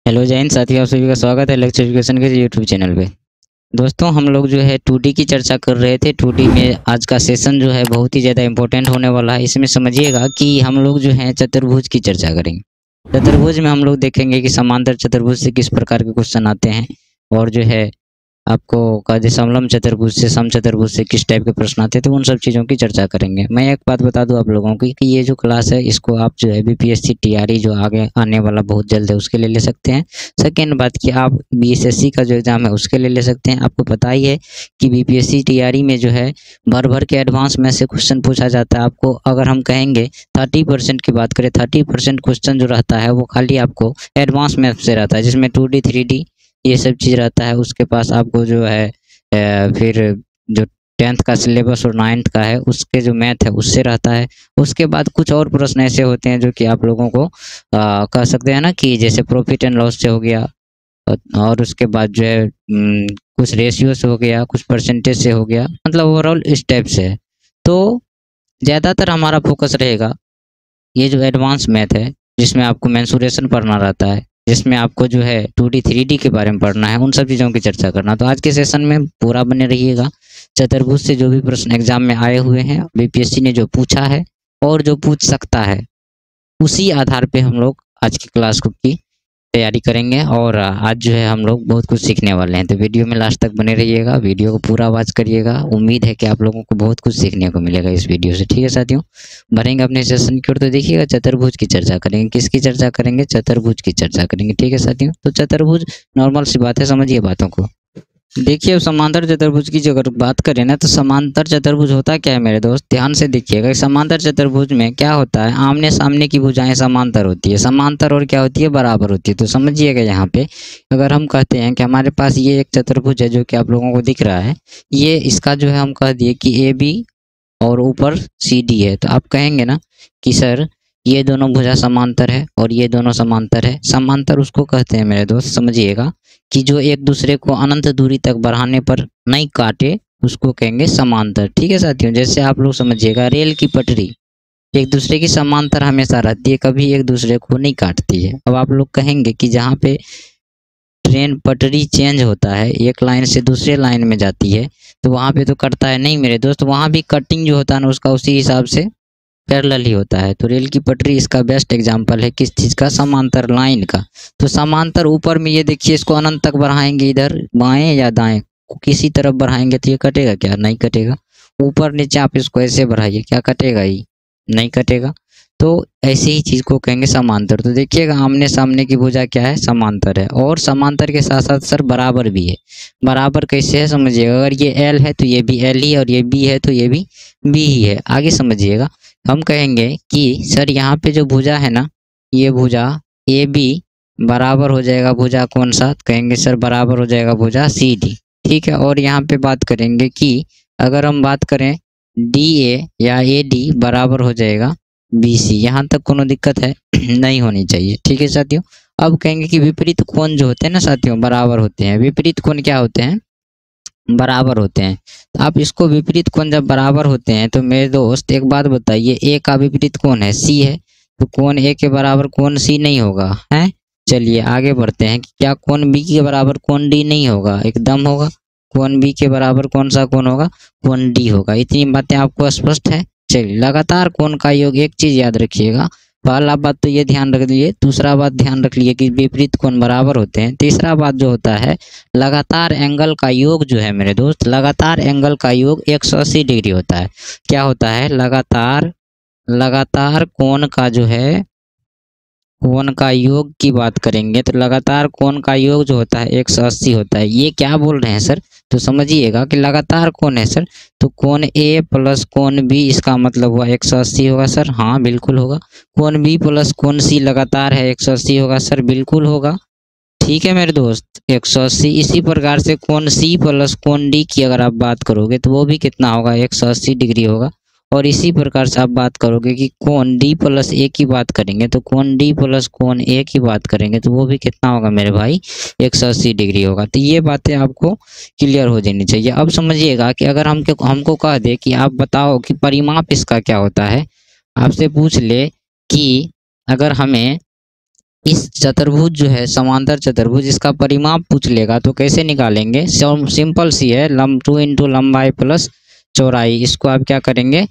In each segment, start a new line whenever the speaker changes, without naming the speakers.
Hello Jain साथियों, आप सभी का स्वागत है लेक्चर एजुकेशन के यूट्यूब चैनल पे। दोस्तों, हम लोग जो है 2D की चर्चा कर रहे थे। 2D में आज का सेशन जो है बहुत ही ज़्यादा इंपॉर्टेंट होने वाला है। इसमें समझिएगा कि हम लोग जो है चतुर्भुज की चर्चा करेंगे। चतुर्भुज में हम लोग देखेंगे कि समांतर चतुर्भुज से किस प्रकार के क्वेश्चन आते हैं, और जो है आपको कहा समलंब चतुर्भुज से, समचतुर्भुज से किस टाइप के प्रश्न आते हैं, तो उन सब चीज़ों की चर्चा करेंगे। मैं एक बात बता दूं आप लोगों की कि ये जो क्लास है इसको आप जो है बीपीएससी टीआरई जो आगे आने वाला बहुत जल्द है उसके लिए ले सकते हैं। सेकेंड बात कि आप बीएसएससी का जो एग्ज़ाम है उसके लिए ले सकते हैं। आपको पता ही है कि बीपीएससी टीआरई में जो है भर भर के एडवांस में से क्वेश्चन पूछा जाता है। आपको अगर हम कहेंगे 30% की बात करें, 30% क्वेश्चन जो रहता है वो खाली आपको एडवांस मैथ से रहता है, जिसमें 2D 3D ये सब चीज़ रहता है। उसके पास आपको जो है फिर जो 10th का सिलेबस और 9th का है उसके जो मैथ है उससे रहता है। उसके बाद कुछ और प्रश्न ऐसे होते हैं जो कि आप लोगों को कह सकते हैं ना कि जैसे प्रॉफिट एंड लॉस से हो गया, और उसके बाद जो है कुछ रेशियो से हो गया, कुछ परसेंटेज से हो गया, मतलब ओवरऑल इस टाइप से है। तो ज़्यादातर हमारा फोकस रहेगा ये जो एडवांस मैथ है, जिसमें आपको मेंसुरेशन पढ़ना रहता है, जिसमें आपको जो है 2D 3D के बारे में पढ़ना है, उन सब चीज़ों की चर्चा करना। तो आज के सेशन में पूरा बने रहिएगा। चतुर्भुज से जो भी प्रश्न एग्जाम में आए हुए हैं, बीपीएससी ने जो पूछा है और जो पूछ सकता है, उसी आधार पे हम लोग आज की क्लास की तैयारी करेंगे। और आज जो है हम लोग बहुत कुछ सीखने वाले हैं। तो वीडियो में लास्ट तक बने रहिएगा, वीडियो को पूरा वॉच करिएगा। उम्मीद है कि आप लोगों को बहुत कुछ सीखने को मिलेगा इस वीडियो से। ठीक है साथियों, बढ़ेंगे अपने सेशन की ओर। तो देखिएगा चतुर्भुज की चर्चा करेंगे। किसकी चर्चा करेंगे? चतुर्भुज की चर्चा करेंगे। ठीक है साथियों, तो चतुर्भुज नॉर्मल सी बात है, समझिए बातों को। देखिए, अब समांतर चतुर्भुज की अगर बात करें ना, तो समांतर चतुर्भुज होता क्या है मेरे दोस्त, ध्यान से देखिएगा। समांतर चतुर्भुज में क्या होता है, आमने सामने की भुजाएं समांतर होती है। समांतर और क्या होती है, बराबर होती है। तो समझिएगा यहाँ पे अगर हम कहते हैं कि हमारे पास ये एक चतुर्भुज है जो कि आप लोगों को दिख रहा है, ये इसका जो है हम कह दिए कि ए बी और ऊपर सी डी है, तो आप कहेंगे ना कि सर ये दोनों भुजा समांतर है और ये दोनों समांतर है। समांतर उसको कहते हैं मेरे दोस्त, समझिएगा, कि जो एक दूसरे को अनंत दूरी तक बढ़ाने पर नहीं काटे, उसको कहेंगे समांतर। ठीक है साथियों, जैसे आप लोग समझिएगा रेल की पटरी एक दूसरे की समांतर हमेशा रहती है, कभी एक दूसरे को नहीं काटती है। अब आप लोग कहेंगे कि जहाँ पे ट्रेन पटरी चेंज होता है, एक लाइन से दूसरे लाइन में जाती है, तो वहाँ पे तो कटता है नहीं मेरे दोस्त, वहाँ भी कटिंग जो होता है ना उसका उसी हिसाब से पैरेलल ही होता है। तो रेल की पटरी इसका बेस्ट एग्जांपल है किस चीज़ का, समांतर लाइन का। तो समांतर ऊपर में ये देखिए, इसको अनंत तक बढ़ाएंगे, इधर बाएं या दाएं किसी तरफ बढ़ाएंगे तो ये कटेगा क्या? नहीं कटेगा। ऊपर नीचे आप इसको ऐसे बढ़ाइए, क्या कटेगा? ही नहीं कटेगा। तो ऐसे ही चीज़ को कहेंगे समांतर। तो देखिएगा आमने सामने की भुजा क्या है, समांतर है। और समांतर के साथ साथ सर बराबर भी है। बराबर कैसे है समझिएगा, अगर ये एल है तो ये भी एल ही, और ये बी है तो ये भी बी ही है। आगे समझिएगा, हम कहेंगे कि सर यहाँ पे जो भुजा है ना, ये भुजा ए बी बराबर हो जाएगा भुजा कौन सा, कहेंगे सर बराबर हो जाएगा भुजा सी डी। ठीक है, और यहाँ पे बात करेंगे कि अगर हम बात करें डी ए या ए डी बराबर हो जाएगा बी सी। यहाँ तक कोनो दिक्कत है नहीं होनी चाहिए। ठीक है साथियों, अब कहेंगे कि विपरीत कोण जो होते हैं ना साथियों, बराबर होते हैं। विपरीत कोण क्या होते हैं, बराबर होते हैं। तो आप इसको विपरीत कोण जब बराबर होते हैं तो मेरे दोस्त एक बात बताइए, ए का विपरीत कोण है सी है, तो कोण ए के बराबर कोण सी नहीं होगा है। चलिए आगे बढ़ते हैं कि क्या कोण बी के बराबर कोण डी नहीं होगा? एकदम होगा। कोण बी के बराबर कौन सा कोण होगा? कोण डी होगा। इतनी बातें आपको स्पष्ट है। चलिए, लगातार कोण का योग, एक चीज याद रखिएगा, पहला बात तो ये ध्यान रख लीजिए, दूसरा बात ध्यान रख लीजिए कि विपरीत कोण बराबर होते हैं। तीसरा बात जो होता है, लगातार एंगल का योग जो है मेरे दोस्त, लगातार एंगल का योग 180 डिग्री होता है। क्या होता है? लगातार कोण का जो है, कोण का योग की बात करेंगे तो लगातार कोण का योग जो होता है 180 होता है। ये क्या बोल रहे हैं सर? तो समझिएगा कि लगातार कोण है सर, तो कोण ए प्लस कोण बी, इसका मतलब हुआ 180 होगा सर। हाँ बिल्कुल होगा। कोण बी प्लस कोण सी लगातार है, 180 होगा सर, बिल्कुल होगा। ठीक है मेरे दोस्त, 180। इसी प्रकार से कोण सी प्लस कोण डी की अगर आप बात करोगे तो वो भी कितना होगा, 180 डिग्री होगा। और इसी प्रकार से आप बात करोगे कि कोण डी प्लस ए की बात करेंगे तो कोण डी प्लस कोण ए की बात करेंगे तो वो भी कितना होगा मेरे भाई, 180 डिग्री होगा। तो ये बातें आपको क्लियर हो जानी चाहिए। अब समझिएगा कि अगर हमको कह दे कि आप बताओ कि परिमाप इसका क्या होता है, आपसे पूछ ले कि अगर हमें इस चतुर्भुज जो है समांतर चतुर्भुज, इसका परिमाप पूछ लेगा तो कैसे निकालेंगे? सिंपल सी है, 2 इंटू लंबाई प्लस चौड़ाई। इसको आप क्या करेंगे?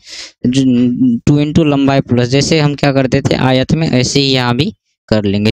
2 इंटू लंबाई प्लस, जैसे हम क्या करते थे आयत में, ऐसे ही यहाँ भी कर लेंगे।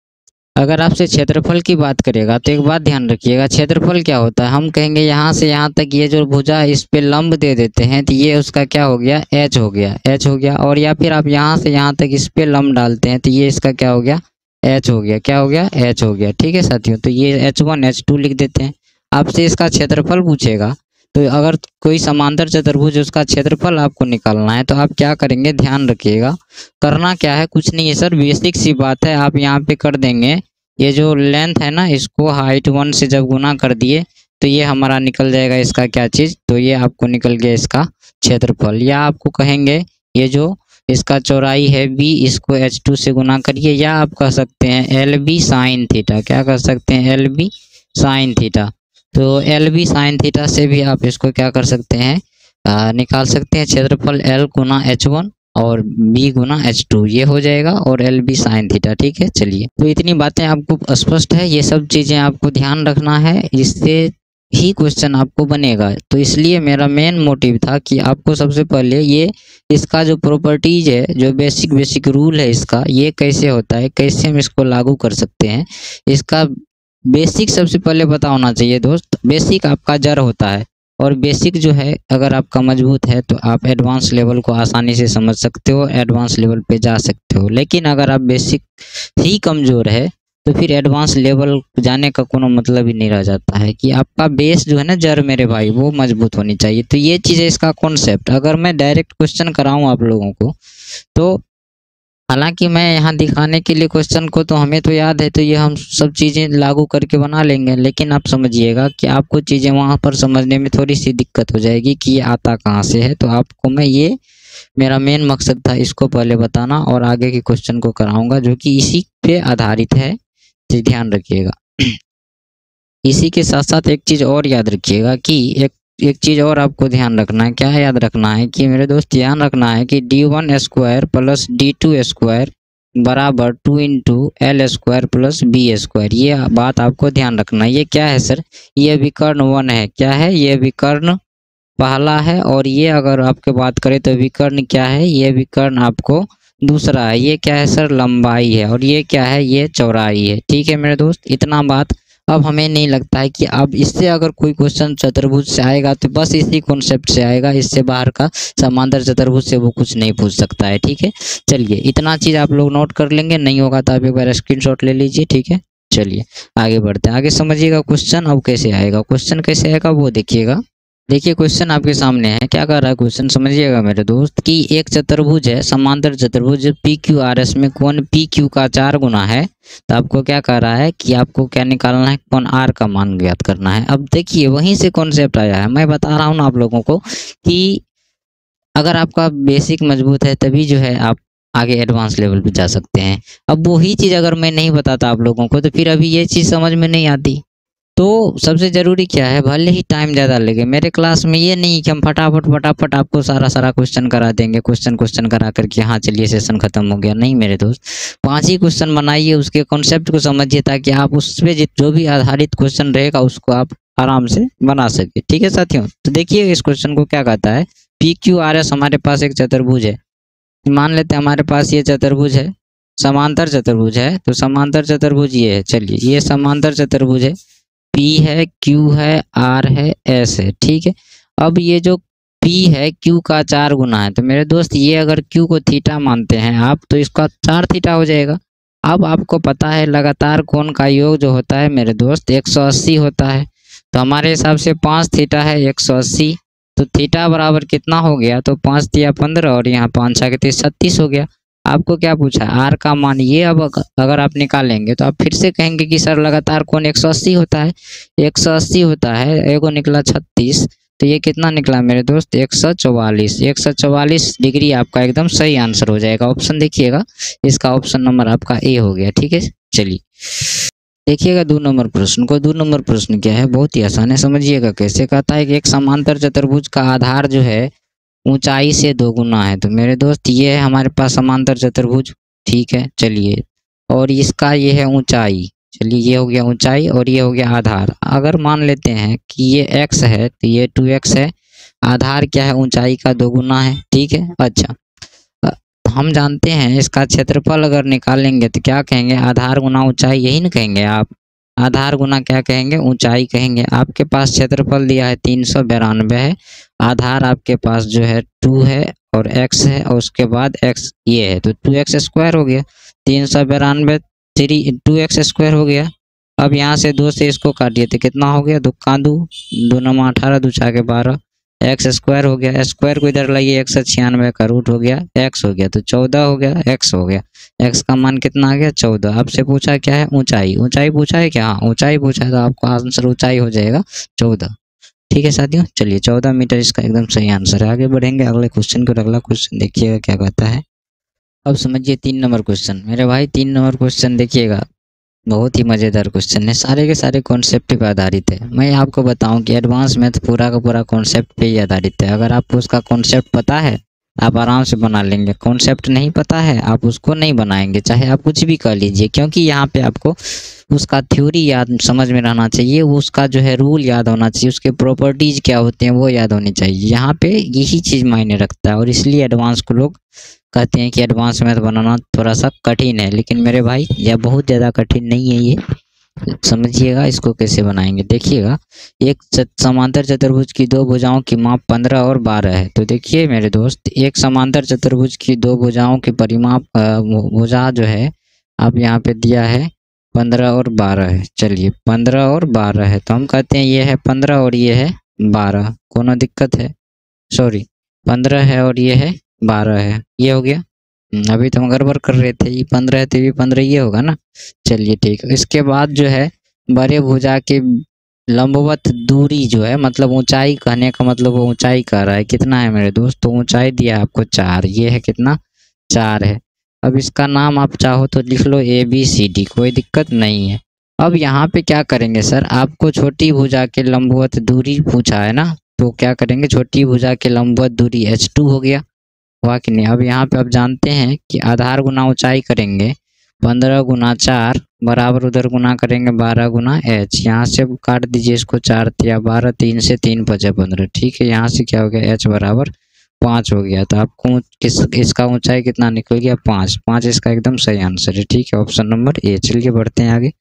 अगर आपसे क्षेत्रफल की बात करेगा तो एक बात ध्यान रखिएगा, क्षेत्रफल क्या होता है? हम कहेंगे यहाँ से यहाँ तक ये जो भुजा है इस पे लंब दे देते हैं तो ये उसका क्या हो गया? एच हो गया, एच हो गया। और या फिर आप यहाँ से यहाँ तक इस पे लंब डालते हैं तो ये इसका क्या हो गया? एच हो गया। क्या हो गया? एच हो गया। ठीक है साथियों, तो ये H1 H2 लिख देते हैं। आपसे इसका क्षेत्रफल पूछेगा तो अगर कोई समांतर चतुर्भुज उसका क्षेत्रफल आपको निकालना है तो आप क्या करेंगे? ध्यान रखिएगा, करना क्या है, कुछ नहीं है सर, बेसिक सी बात है। आप यहाँ पे कर देंगे, ये जो लेंथ है ना इसको हाइट 1 से जब गुना कर दिए तो ये हमारा निकल जाएगा इसका क्या चीज़? तो ये आपको निकल गया इसका क्षेत्रफल। या आपको कहेंगे ये जो इसका चौड़ाई है b, इसको H2 से गुना करिए, या आप कह सकते हैं LB साइन थीटा। क्या कह सकते हैं? LB sine theta. तो LB साइन थीटा से भी आप इसको क्या कर सकते हैं? निकाल सकते हैं क्षेत्रफल L गुना H1 और B गुना H2, ये हो जाएगा, और LB साइन थीटा। ठीक है, चलिए, तो इतनी बातें आपको स्पष्ट है, ये सब चीज़ें आपको ध्यान रखना है, इससे ही क्वेश्चन आपको बनेगा। तो इसलिए मेरा मेन मोटिव था कि आपको सबसे पहले ये इसका जो प्रॉपर्टीज है, जो बेसिक रूल है इसका, ये कैसे होता है, कैसे हम इसको लागू कर सकते हैं, इसका बेसिक सबसे पहले पता होना चाहिए दोस्त। बेसिक आपका जड़ होता है, और बेसिक जो है अगर आपका मजबूत है तो आप एडवांस लेवल को आसानी से समझ सकते हो, एडवांस लेवल पे जा सकते हो। लेकिन अगर आप बेसिक ही कमज़ोर है तो फिर एडवांस लेवल जाने का कोनो मतलब ही नहीं रह जाता है, कि आपका बेस जो है ना जड़ मेरे भाई, वो मजबूत होनी चाहिए। तो ये चीज़ है इसका कॉन्सेप्ट। अगर मैं डायरेक्ट क्वेश्चन कराऊँ आप लोगों को तो, हालांकि मैं यहाँ दिखाने के लिए क्वेश्चन को तो हमें तो याद है, तो ये हम सब चीज़ें लागू करके बना लेंगे, लेकिन आप समझिएगा कि आपको चीज़ें वहाँ पर समझने में थोड़ी सी दिक्कत हो जाएगी कि ये आता कहाँ से है। तो आपको मैं ये मेरा मेन मकसद था इसको पहले बताना, और आगे के क्वेश्चन को कराऊंगा जो कि इसी पे आधारित है, तो ध्यान रखिएगा। इसी के साथ साथ एक चीज़ और याद रखिएगा कि एक चीज़ और आपको ध्यान रखना है। क्या याद रखना है कि मेरे दोस्त, ध्यान रखना है कि D1 square plus D2 square बराबर 2 into L square plus B square. ये बात आपको ध्यान रखना है। ये क्या है सर? ये विकर्ण 1 है। क्या है? ये विकर्ण पहला है, और ये अगर आपके बात करें तो विकर्ण क्या है? ये विकर्ण आपको दूसरा है। ये क्या है सर? लंबाई है। और ये क्या है? ये चौड़ाई है। ठीक है मेरे दोस्त, इतना बात अब हमें नहीं लगता है कि अब इससे अगर कोई क्वेश्चन चतुर्भुज से आएगा तो बस इसी कॉन्सेप्ट से आएगा, इससे बाहर का समांतर चतुर्भुज से वो कुछ नहीं पूछ सकता है। ठीक है, चलिए, इतना चीज़ आप लोग नोट कर लेंगे, नहीं होगा तो आप एक बार स्क्रीनशॉट ले लीजिए। ठीक है, चलिए आगे बढ़ते हैं। आगे समझिएगा क्वेश्चन अब कैसे आएगा। क्वेश्चन कैसे आएगा वो देखिएगा। देखिए क्वेश्चन आपके सामने है, क्या कर रहा है क्वेश्चन, समझिएगा मेरे दोस्त, कि एक चतुर्भुज है, समांतर चतुर्भुज PQRS में कोण PQ का 4 गुना है। तो आपको क्या कर रहा है कि आपको क्या निकालना है? कोण R का मान ज्ञात करना है। अब देखिए वहीं से कॉन्सेप्ट आया है, मैं बता रहा हूँ ना आप लोगों को कि अगर आपका बेसिक मजबूत है तभी जो है आप आगे एडवांस लेवल पे जा सकते हैं। अब वही चीज़ अगर मैं नहीं बताता आप लोगों को तो फिर अभी ये चीज़ समझ में नहीं आती। तो सबसे ज़रूरी क्या है, भले ही टाइम ज़्यादा लगे, मेरे क्लास में ये नहीं कि हम फटाफट आपको सारा क्वेश्चन करा देंगे, क्वेश्चन करा करके हाँ चलिए सेशन खत्म हो गया। नहीं मेरे दोस्त, 5 ही क्वेश्चन बनाइए, उसके कॉन्सेप्ट को समझिए, ताकि आप उस पर जो भी आधारित क्वेश्चन रहेगा उसको आप आराम से बना सके। ठीक है साथियों, तो देखिए इस क्वेश्चन को क्या कहता है। PQRS हमारे पास एक चतुर्भुज है, मान लेते हैं हमारे पास ये चतुर्भुज है, समांतर चतुर्भुज है। तो समांतर चतुर्भुज ये है, चलिए ये समांतर चतुर्भुज है, P है, Q है, R है, S है। ठीक है, अब ये जो P है Q का 4 गुना है। तो मेरे दोस्त ये अगर Q को थीटा मानते हैं आप तो इसका 4 थीटा हो जाएगा। अब आपको पता है लगातार कोण का योग जो होता है मेरे दोस्त 180 होता है। तो हमारे हिसाब से 5 थीटा है 180, तो थीटा बराबर कितना हो गया? तो 5 तिया 15 और यहाँ 5 छः 36 हो गया। आपको क्या पूछा? R का मान। ये अब अगर आप निकालेंगे तो आप फिर से कहेंगे कि सर लगातार कोण 180 होता है, 180 होता है, एगो निकला 36, तो ये कितना निकला मेरे दोस्त? 144। 144 डिग्री आपका एकदम सही आंसर हो जाएगा। ऑप्शन देखिएगा, इसका ऑप्शन नंबर आपका A हो गया। ठीक है, चलिए देखिएगा 2 नंबर प्रश्न को। 2 नंबर प्रश्न क्या है, बहुत ही आसान है, समझिएगा कैसे। कहता है कि एक समांतर चतुर्भुज का आधार जो है ऊंचाई से 2 गुना है। तो मेरे दोस्त ये है हमारे पास समांतर चतुर्भुज। ठीक है, चलिए, और इसका ये है ऊंचाई। चलिए ये हो गया ऊंचाई और ये हो गया आधार। अगर मान लेते हैं कि ये x है तो ये 2x है। आधार क्या है, ऊंचाई का 2 गुना है। ठीक है। अच्छा, हम जानते हैं इसका क्षेत्रफल अगर निकालेंगे तो क्या कहेंगे, आधार गुना ऊंचाई, यही ना कहेंगे आप। आधार गुना क्या कहेंगे, ऊंचाई कहेंगे। आपके पास क्षेत्रफल दिया है 392 है, आधार आपके पास जो है 2 है और x है और उसके बाद x ये है, तो 2x स्क्वायर हो गया। 392 2x स्क्वायर हो गया। अब यहाँ से 2 से इसको काटिए तो कितना हो गया, 2 का 2, 2 9 18, 2 6 12, एक्स स्क्वायर हो गया। स्क्वायर को इधर लाइए, 196 का रूट हो गया, एक्स हो गया तो 14 हो गया, एक्स हो गया। एक्स का मान कितना आ गया, 14। आपसे पूछा क्या है, ऊंचाई। ऊंचाई पूछा है क्या, हाँ ऊंचाई पूछा है, तो आपका आंसर ऊंचाई हो जाएगा 14। ठीक है साथियों, चलिए 14 मीटर इसका एकदम सही आंसर है। आगे बढ़ेंगे अगले क्वेश्चन को। अगला क्वेश्चन देखिएगा क्या कहता है। अब समझिए 3 नंबर क्वेश्चन। मेरे भाई 3 नंबर क्वेश्चन देखिएगा, बहुत ही मज़ेदार क्वेश्चन है, सारे के सारे कॉन्सेप्ट पे आधारित है। मैं आपको बताऊं कि एडवांस मैथ पूरा का पूरा कॉन्सेप्ट पे ही आधारित है। अगर आपको उसका कॉन्सेप्ट पता है आप आराम से बना लेंगे, कॉन्सेप्ट नहीं पता है आप उसको नहीं बनाएंगे, चाहे आप कुछ भी कर लीजिए, क्योंकि यहाँ पे आपको उसका थ्योरी याद समझ में रहना चाहिए, उसका जो है रूल याद होना चाहिए, उसके प्रॉपर्टीज़ क्या होते हैं वो याद होनी चाहिए। यहाँ पे यही चीज़ मायने रखता है और इसलिए एडवांस को लोग कहते हैं कि एडवांस मैथ बनाना थोड़ा सा कठिन है। लेकिन मेरे भाई यह बहुत ज़्यादा कठिन नहीं है, ये समझिएगा इसको कैसे बनाएंगे। देखिएगा, एक समांतर चतुर्भुज की 2 भुजाओं की माप 15 और 12 है। तो देखिए मेरे दोस्त, एक समांतर चतुर्भुज की 2 भुजाओं की परिमाप भुजा जो है आप यहाँ पे दिया है 15 और 12 है। चलिए 15 और 12 है तो हम कहते हैं ये है 15 और ये है 12, कोनो दिक्कत है, सॉरी 15 है और ये है 12 है, ये हो गया। अभी तो हम गड़बड़ कर रहे थे, ये 15 है तो ये 15 ये होगा ना। चलिए ठीक है। इसके बाद जो है बड़े भुजा के लंबवत दूरी जो है, मतलब ऊंचाई, कहने का मतलब वो ऊंचाई कह रहा है, कितना है मेरे दोस्त, तो ऊंचाई दिया है आपको 4, ये है कितना, 4 है। अब इसका नाम आप चाहो तो लिख लो ABCD, कोई दिक्कत नहीं है। अब यहाँ पे क्या करेंगे सर, आपको छोटी भुजा के लंबवत दूरी पूछा है ना, तो क्या करेंगे, छोटी भुजा के लंबवत दूरी H2 हो गया, हुआ कि नहीं। अब यहाँ पे आप जानते हैं कि आधार गुना ऊंचाई करेंगे 15 गुना 4 बराबर उधर गुना करेंगे 12 गुना h। यहाँ से काट दीजिए इसको, 4 या 12, 3 से 3 5 15। ठीक है, यहाँ से क्या हो गया, h बराबर 5 हो गया। तो आपको इसका ऊंचाई कितना निकल गया, 5। 5 इसका एकदम सही आंसर है। ठीक है, ऑप्शन नंबर ए। चलिए बढ़ते हैं आगे।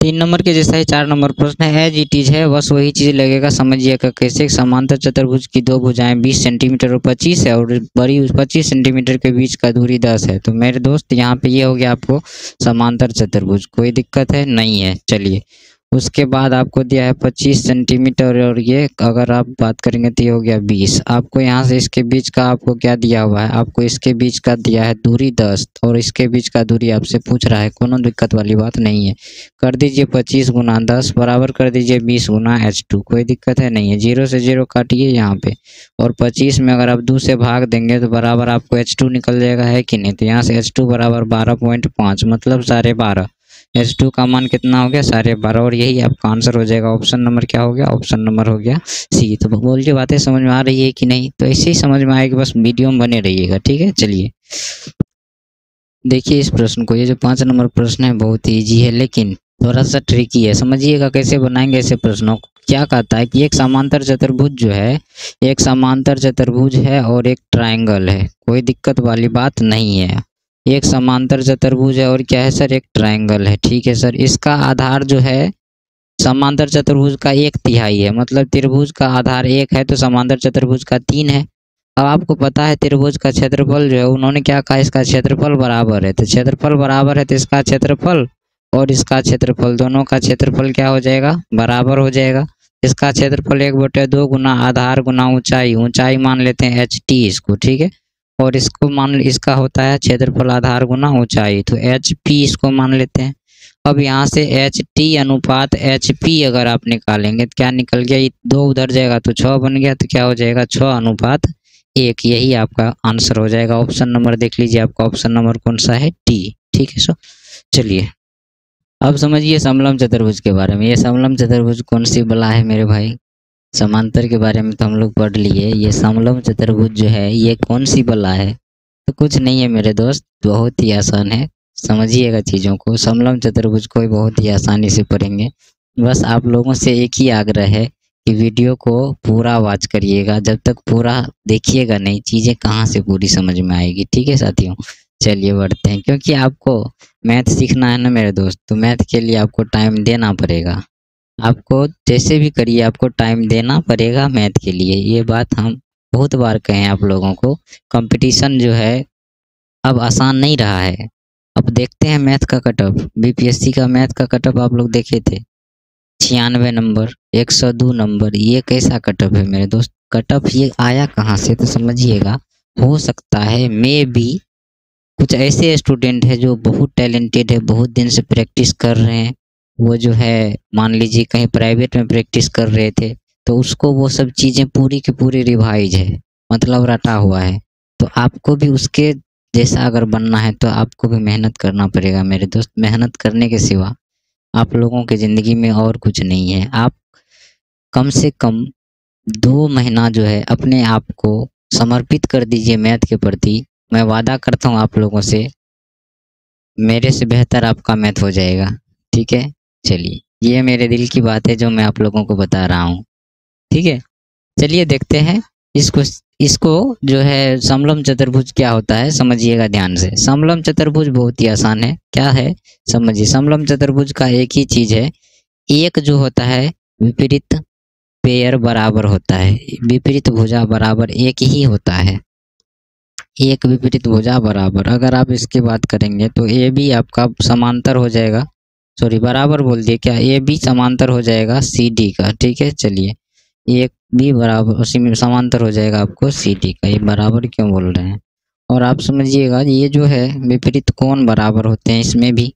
3 नंबर के जैसा ही 4 नंबर प्रश्न है, एज इट इज है, बस वही चीज़ लगेगा। समझिएगा कैसे। समांतर चतुर्भुज की 2 भुजाएं 20 सेंटीमीटर और 25 है और बड़ी 25 सेंटीमीटर के बीच का दूरी 10 है। तो मेरे दोस्त यहाँ पे ये हो गया आपको समांतर चतुर्भुज, कोई दिक्कत है नहीं है। चलिए उसके बाद आपको दिया है 25 सेंटीमीटर और ये अगर आप बात करेंगे तो ये हो गया 20। आपको यहाँ से इसके बीच का आपको क्या दिया हुआ है, आपको इसके बीच का दिया है दूरी 10 और इसके बीच का दूरी आपसे पूछ रहा है, कोनो दिक्कत वाली बात नहीं है। कर दीजिए 25 गुना 10 बराबर कर दीजिए 20 गुना H2, कोई दिक्कत है नहीं है। 0 से 0 काटिए यहाँ पे, और 25 में अगर आप 2 से भाग देंगे तो बराबर आपको H2 निकल जाएगा, है कि नहीं। तो यहाँ से H2 बराबर 12.5 मतलब 12.5। H2 का मान कितना हो गया, 12.5, और यही आपका आंसर हो जाएगा। ऑप्शन नंबर क्या हो गया, ऑप्शन नंबर हो गया सी। तो बोलिए बातें समझ में आ रही है कि नहीं, तो ऐसे ही समझ में आएगी, बस वीडियो में बने रहिएगा। ठीक है, चलिए देखिए इस प्रश्न को। ये जो 5 नंबर प्रश्न है बहुत ही ईजी है लेकिन थोड़ा सा ट्रिकी है। समझिएगा कैसे बनाएंगे ऐसे प्रश्नों को। क्या कहता है कि एक समांतर चतुर्भुज जो है, एक समांतर चतुर्भुज है और एक ट्रायंगल है, कोई दिक्कत वाली बात नहीं है। एक समांतर चतुर्भुज है और क्या है सर, एक ट्रायंगल है। ठीक है सर, इसका आधार जो है समांतर चतुर्भुज का 1/3 है, मतलब त्रिभुज का आधार 1 है तो समांतर चतुर्भुज का 3 है। अब आपको पता है त्रिभुज का क्षेत्रफल जो है, उन्होंने क्या कहा, इसका क्षेत्रफल बराबर है। तो क्षेत्रफल बराबर है तो इसका क्षेत्रफल और इसका क्षेत्रफल, दोनों का क्षेत्रफल क्या हो जाएगा, बराबर हो जाएगा। इसका क्षेत्रफल 1/2 गुना आधार गुना ऊंचाई, ऊंचाई मान लेते हैं HT इसको, ठीक है। और इसको मान, इसका होता है क्षेत्रफल आधार गुना ऊंचाई, तो HP इसको मान लेते हैं। अब यहाँ से HT अनुपात HP अगर आप निकालेंगे तो क्या निकल गया, 2 उधर जाएगा तो 6 बन गया, तो क्या हो जाएगा 6:1। यही आपका आंसर हो जाएगा। ऑप्शन नंबर देख लीजिए, आपका ऑप्शन नंबर कौन सा है, D। ठीक है सो चलिए अब समझिए समलम चतुर्भुज के बारे में। ये समलम चतुर्भुज कौन सी बला है मेरे भाई, समांतर के बारे में तो हम लोग पढ़ लिए। ये समलम चतुर्भुज जो है ये कौन सी बला है, तो कुछ नहीं है मेरे दोस्त, बहुत ही आसान है। समझिएगा चीज़ों को। समलम चतुर्भुज को बहुत ही आसानी से पढ़ेंगे। बस आप लोगों से एक ही आग्रह है कि वीडियो को पूरा वॉच करिएगा। जब तक पूरा देखिएगा नहीं, चीज़ें कहाँ से पूरी समझ में आएगी। ठीक है साथियों, चलिए बढ़ते हैं। क्योंकि आपको मैथ सीखना है ना मेरे दोस्त, तो मैथ के लिए आपको टाइम देना पड़ेगा। आपको जैसे भी करिए, आपको टाइम देना पड़ेगा मैथ के लिए। ये बात हम बहुत बार कहे हैं आप लोगों को। कंपटीशन जो है अब आसान नहीं रहा है। अब देखते हैं मैथ का कटअप। बीपीएससी का मैथ का कटअप आप लोग देखे थे, 96 नंबर, 102 नंबर। ये कैसा कटअप है मेरे दोस्त? कटअप ये आया कहाँ से? तो समझिएगा, हो सकता है मे बी कुछ ऐसे स्टूडेंट है जो बहुत टैलेंटेड है, बहुत दिन से प्रैक्टिस कर रहे हैं। वो जो है मान लीजिए कहीं प्राइवेट में प्रैक्टिस कर रहे थे, तो उसको वो सब चीज़ें पूरी की पूरी रिवाइज है, मतलब रटा हुआ है। तो आपको भी उसके जैसा अगर बनना है तो आपको भी मेहनत करना पड़ेगा मेरे दोस्त। मेहनत करने के सिवा आप लोगों की ज़िंदगी में और कुछ नहीं है। आप कम से कम 2 महीना जो है अपने आप को समर्पित कर दीजिए मैथ के प्रति। मैं वादा करता हूँ आप लोगों से, मेरे से बेहतर आपका मैथ हो जाएगा। ठीक है, चलिए ये मेरे दिल की बात है जो मैं आप लोगों को बता रहा हूँ। ठीक है, चलिए देखते हैं इसको। इसको जो है समलम चतुर्भुज क्या होता है समझिएगा ध्यान से। समलम चतुर्भुज बहुत ही आसान है। क्या है समझिए। समलम चतुर्भुज का एक ही चीज है, एक जो होता है विपरीत पेयर बराबर होता है। विपरीत भुजा बराबर एक ही होता है, एक विपरीत भुजा बराबर। अगर आप इसकी बात करेंगे तो ए बी आपका समांतर हो जाएगा, सॉरी बराबर बोल दिए क्या, ए बी समांतर हो जाएगा सी डी का। ठीक है, चलिए एक बी बराबर उसी में समांतर हो जाएगा आपको सी डी का। ये बराबर क्यों बोल रहे हैं? और आप समझिएगा ये जो है विपरीत कोण बराबर होते हैं। इसमें भी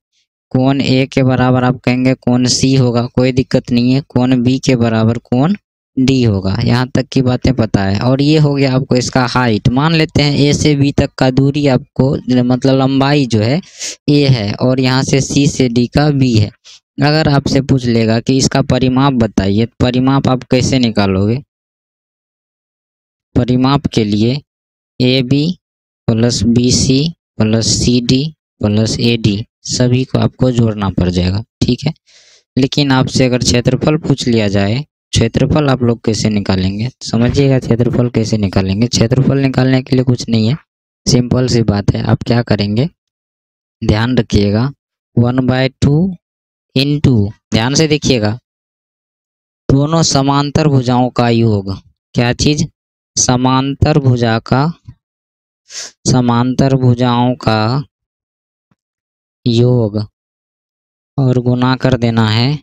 कोण ए के बराबर आप कहेंगे कोण सी होगा, कोई दिक्कत नहीं है। कोण बी के बराबर कोण डी होगा। यहाँ तक की बातें पता है। और ये हो गया आपको इसका हाइट। मान लेते हैं ए से बी तक का दूरी आपको मतलब लंबाई जो है ए है, और यहाँ से सी से डी का बी है। अगर आपसे पूछ लेगा कि इसका परिमाप बताइए, परिमाप आप कैसे निकालोगे? परिमाप के लिए A B plus B C plus C D plus A D सभी को आपको जोड़ना पड़ जाएगा। ठीक है, लेकिन आपसे अगर क्षेत्रफल पूछ लिया जाए, क्षेत्रफल आप लोग कैसे निकालेंगे समझिएगा। क्षेत्रफल कैसे निकालेंगे? क्षेत्रफल निकालने के लिए कुछ नहीं है, सिंपल सी बात है। आप क्या करेंगे ध्यान रखिएगा, 1/2 इंटू, ध्यान से देखिएगा, दोनों समांतर भुजाओं का योग। क्या चीज? समांतर भुजा का, समांतर भुजाओं का योग, और गुना कर देना है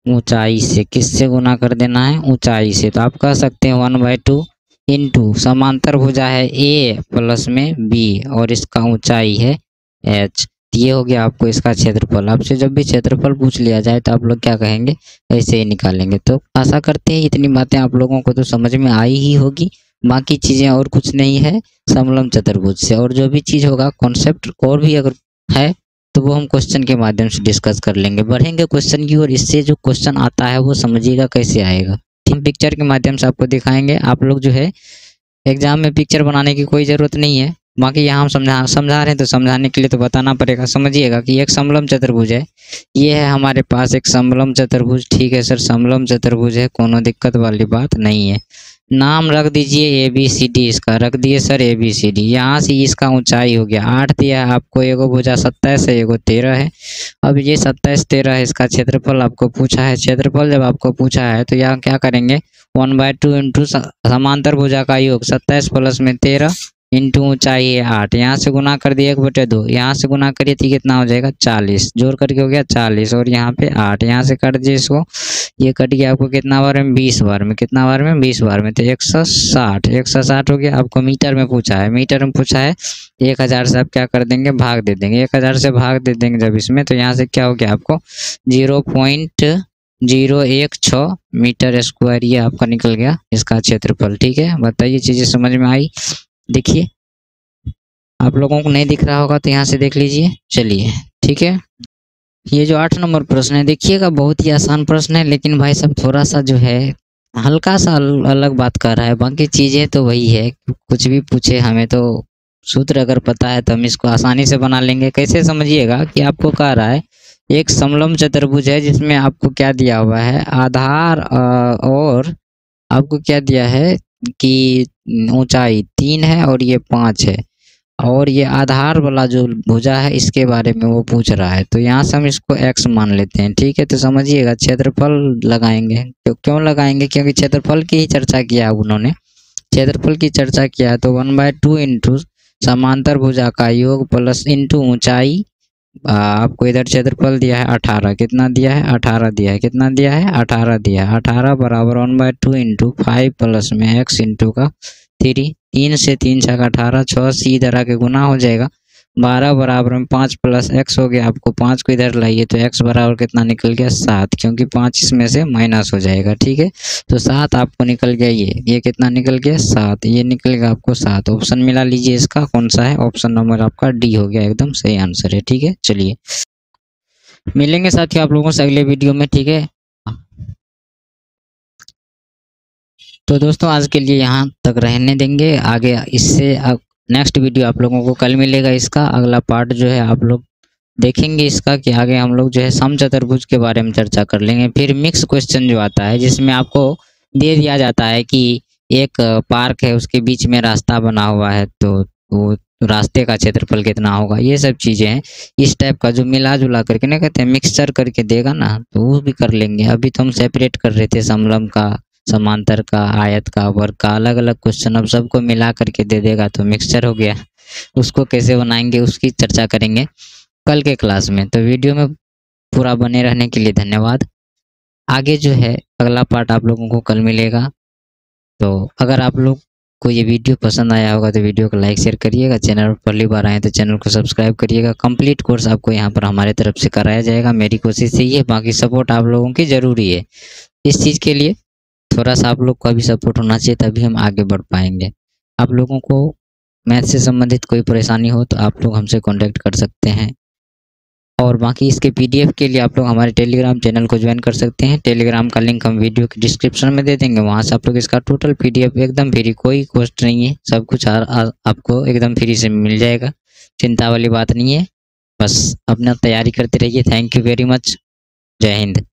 ऊंचाई से। किससे गुना कर देना है? ऊंचाई से। तो आप कह सकते हैं 1/2 इंटू समांतर भुजा है ए प्लस में बी और इसका ऊंचाई है एच। ये हो गया आपको इसका क्षेत्रफल। आपसे जब भी क्षेत्रफल पूछ लिया जाए तो आप लोग क्या कहेंगे? ऐसे ही निकालेंगे। तो आशा करते हैं इतनी बातें आप लोगों को तो समझ में आई ही होगी। बाकी चीज़ें और कुछ नहीं है समलम चतुर्भुज से। और जो भी चीज़ होगा कॉन्सेप्ट और भी अगर है तो वो हम क्वेश्चन के माध्यम से डिस्कस कर लेंगे। बढ़ेंगे क्वेश्चन की ओर। इससे जो क्वेश्चन आता है वो समझिएगा कैसे आएगा। हम पिक्चर के माध्यम से आपको दिखाएंगे। आप लोग जो है एग्जाम में पिक्चर बनाने की कोई ज़रूरत नहीं है। बाकी यहाँ हम समझा रहे हैं तो समझाने के लिए तो बताना पड़ेगा। समझिएगा कि एक समलम चतुर्भुज है, ये है हमारे पास एक समलम चतुर्भुज। ठीक है सर, समलम चतुर्भुज है, कोनो दिक्कत वाली बात नहीं है। नाम रख दीजिए ए बी सी डी, इसका रख दिए sir A B C D. यहाँ से इसका ऊंचाई हो गया 8 दिया है आपको, एगो भुजा 27 है, एगो 13 है। अब ये 27 13 है, इसका क्षेत्रफल आपको पूछा है। क्षेत्रफल जब आपको पूछा है तो यहाँ क्या करेंगे 1/2 इंटू समांतर भुजा का योग 27 प्लस में 13 इंटू ऊंचाई है 8। यहाँ से गुना कर दिए 1/2, यहाँ से गुना करिए तो कितना हो जाएगा 40, जोड़ करके हो गया 40 और यहाँ पे 8। यहाँ से कट दीजिए इसको, ये कट गया आपको कितना बार में? 20 बार में। कितना बार में? 20 बार में। तो 160, 160 हो गया। आपको मीटर में पूछा है, मीटर में पूछा है 1000 से आप क्या कर देंगे? भाग दे देंगे। 1000 से भाग दे देंगे जब इसमें, तो यहाँ से क्या हो गया आपको 0.016 मीटर स्क्वायर ये आपका निकल गया इसका क्षेत्रफल। ठीक है, बताइए चीजें समझ में आई? देखिए आप लोगों को नहीं दिख रहा होगा तो यहाँ से देख लीजिए। चलिए ठीक है, ये जो 8 नंबर प्रश्न है देखिएगा, बहुत ही आसान प्रश्न है, लेकिन भाई साहब थोड़ा सा जो है हल्का सा अलग बात कर रहा है। बाकी चीजें तो वही है, कुछ भी पूछे हमें तो सूत्र अगर पता है तो हम इसको आसानी से बना लेंगे। कैसे समझिएगा कि आपको कह रहा है एक समलंब चतुर्भुज है जिसमें आपको क्या दिया हुआ है, आधार और आपको क्या दिया है कि ऊंचाई 3 है और ये 5 है, और ये आधार वाला जो भुजा है इसके बारे में वो पूछ रहा है। तो यहाँ से हम इसको x मान लेते हैं, ठीक है। तो समझिएगा क्षेत्रफल लगाएंगे। तो क्यों लगाएंगे, क्योंकि क्षेत्रफल की ही चर्चा किया है उन्होंने, क्षेत्रफल की चर्चा किया है। तो 1/2 इंटू समांतर भुजा का योग प्लस इंटू ऊंचाई, आपको इधर क्षेत्रफल दिया है 18, कितना दिया है 18 दिया है, कितना दिया है 18 दिया है, 18 बराबर 1/2 इंटू 5 प्लस में x इंटू का 3, 3 से 3 छक 18, 6 से इधर आके गुना हो जाएगा, 12 बराबर में 5 प्लस x हो गया। आपको 5 को इधर लाइए तो x बराबर कितना निकल गया 7, क्योंकि 5 इसमें से माइनस हो जाएगा, ठीक है। तो 7 आपको निकल गया, ये कितना निकल गया 7, ये निकल गया आपको 7। ऑप्शन मिला लीजिए, इसका कौन सा है, ऑप्शन नंबर आपका डी हो गया, एकदम सही आंसर है, ठीक है। चलिए मिलेंगे साथियों आप लोगों से अगले वीडियो में, ठीक है। तो दोस्तों आज के लिए यहाँ तक रहने देंगे, आगे इससे नेक्स्ट वीडियो आप लोगों को कल मिलेगा। इसका अगला पार्ट जो है आप लोग देखेंगे इसका, कि आगे हम लोग जो है समचतुर्भुज के बारे में चर्चा कर लेंगे। फिर मिक्स क्वेश्चन जो आता है जिसमें आपको दे दिया जाता है कि एक पार्क है, उसके बीच में रास्ता बना हुआ है, तो वो रास्ते का क्षेत्रफल कितना होगा, ये सब चीज़ें हैं। इस टाइप का जो मिला जुला करके ना कहते हैं मिक्सचर करके देगा ना, तो वो भी कर लेंगे। अभी तो हम सेपरेट कर रहे थे समलंब का, समांतर का, आयत का, वर्ग का, अलग अलग क्वेश्चन अब सबको मिला करके दे देगा तो मिक्सचर हो गया। उसको कैसे बनाएंगे उसकी चर्चा करेंगे कल के क्लास में। तो वीडियो में पूरा बने रहने के लिए धन्यवाद। आगे जो है अगला पार्ट आप लोगों को कल मिलेगा। तो अगर आप लोग को ये वीडियो पसंद आया होगा तो वीडियो को लाइक शेयर करिएगा, चैनल पर पहली बार आए तो चैनल को सब्सक्राइब करिएगा। कंप्लीट कोर्स आपको यहाँ पर हमारे तरफ से कराया जाएगा, मेरी कोशिश यही है, बाकी सपोर्ट आप लोगों की ज़रूरी है। इस चीज़ के लिए थोड़ा सा आप लोग का भी सपोर्ट होना चाहिए, तभी हम आगे बढ़ पाएंगे। आप लोगों को मैथ से संबंधित कोई परेशानी हो तो आप लोग हमसे कांटेक्ट कर सकते हैं, और बाकी इसके पीडीएफ के लिए आप लोग हमारे टेलीग्राम चैनल को ज्वाइन कर सकते हैं। टेलीग्राम का लिंक हम वीडियो के डिस्क्रिप्शन में दे देंगे, वहाँ से आप लोग इसका टोटल पीडीएफ एकदम फ्री, कोई कॉस्ट नहीं है, सब कुछ आपको एकदम फ्री से मिल जाएगा, चिंता वाली बात नहीं है। बस अपना तैयारी करते रहिए। थैंक यू वेरी मच, जय हिंद।